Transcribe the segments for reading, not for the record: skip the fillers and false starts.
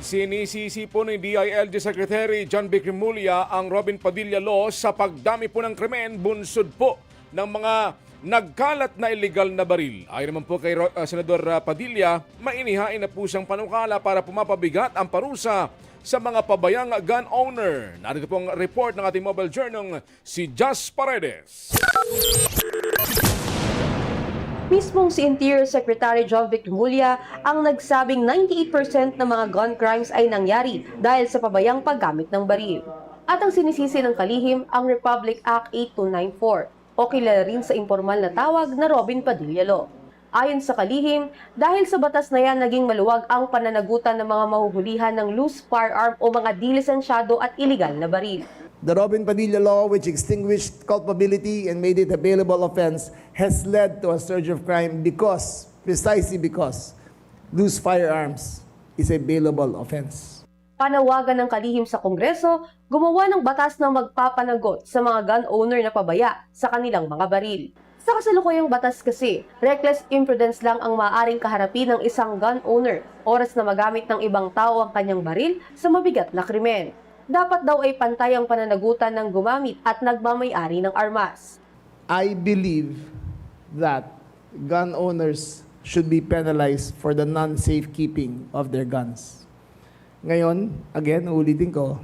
Sinisisi po ni DILG Secretary John B. Cremulya ang Robin Padilla Law sa pagdami po ng krimen bunsod po ng mga nagkalat na illegal na baril. Ayon naman po kay Senador Padilla, mainihain na po siyang panukala para pumapabigat ang parusa sa mga pabayang gun owner. Narito po ang report ng ating mobile journal, si Jas Paredes. Mismong si Interior Secretary John B. Cremulya ang nagsabing 98% ng mga gun crimes ay nangyari dahil sa pabayang paggamit ng baril. At ang sinisisi ng kalihim ang Republic Act 8294 o kilala rin sa impormal na tawag na Robin Padilla Law. Ayon sa kalihim, dahil sa batas na yan naging maluwag ang pananagutan ng mga mahuhulihan ng loose firearm o mga dilisensyado at illegal na baril. The Robin Padilla Law, which extinguished culpability and made it a bailable offense, has led to a surge of crime precisely because loose firearms is a bailable offense. Panawagan ng kalihim sa Kongreso, gumawa ng batas na magpapanagot sa mga gun owner na pabaya sa kanilang mga baril. Sa kasalukuyang batas kasi, reckless imprudence lang ang maaaring kaharapin ng isang gun owner oras na magamit ng ibang tao ang kanyang baril sa mabigat na krimen. Dapat daw ay pantay ang pananagutan ng gumamit at nagmamay-ari ng armas. I believe that gun owners should be penalized for the non-safe keeping of their guns. Ngayon, again, ulitin ko,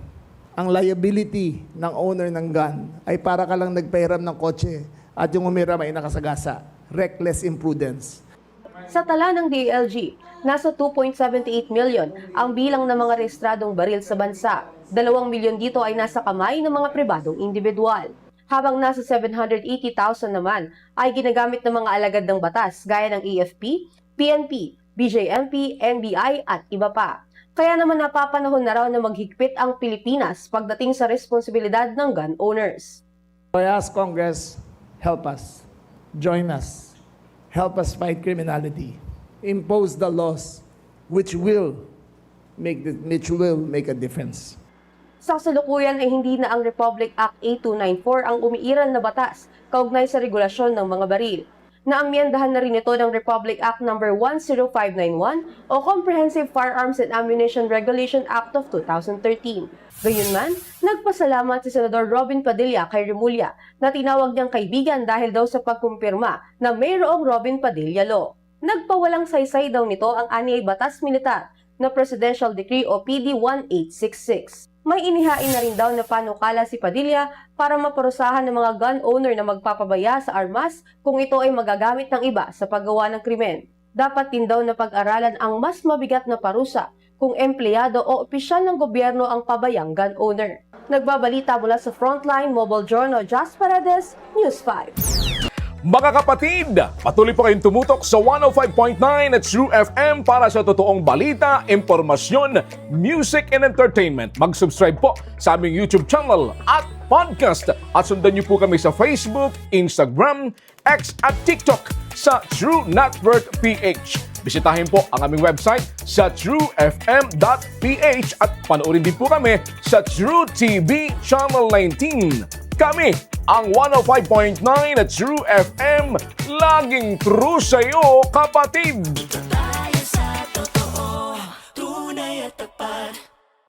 ang liability ng owner ng gun ay para ka lang nagpahiram ng kotse at yung umiram ay nakasagasa. Reckless imprudence. Sa tala ng DILG, nasa 2.78 million ang bilang ng mga rehistradong baril sa bansa. 2 milyon dito ay nasa kamay ng mga pribadong individual. Habang nasa 780,000 naman ay ginagamit ng mga alagad ng batas gaya ng AFP, PNP, BJMP, NBI at iba pa. Kaya naman napapanahon na raw na maghigpit ang Pilipinas pagdating sa responsibilidad ng gun owners. I ask Congress, help us, join us, help us fight criminality, impose the laws which will make a difference. Sa kasalukuyan ay hindi na ang Republic Act 8294 ang umiiral na batas kaugnay sa regulasyon ng mga baril. Naamyendahan na rin ito ng Republic Act No. 10591 o Comprehensive Firearms and Ammunition Regulation Act of 2013. Gayunman, nagpasalamat si Senador Robin Padilla kay Cremulya na tinawag niyang kaibigan dahil daw sa pagkumpirma na mayroong Robin Padilla Law. Nagpawalang saysay daw nito ang anyay batas militar na Presidential Decree o PD 1866. May inihain na rin daw na panukala si Padilla para maparusahan ng mga gun owner na magpapabaya sa armas kung ito ay magagamit ng iba sa paggawa ng krimen. Dapat din daw na pag-aralan ang mas mabigat na parusa kung empleyado o opisyal ng gobyerno ang pabayang gun owner. Nagbabalita mula sa Frontline Mobile Journal, Jas Paredes, News 5. Mga kapatid, patuloy po kayong tumutok sa 105.9 at True FM para sa totoong balita, impormasyon, music and entertainment. Mag-subscribe po sa aming YouTube channel at podcast at sundan niyo po kami sa Facebook, Instagram, X at TikTok sa True Network PH. Bisitahin po ang aming website sa truefm.ph at panoorin din po kami sa True TV Channel 19. Kami ang 105.9 at True FM, laging true sa'yo, kapatid!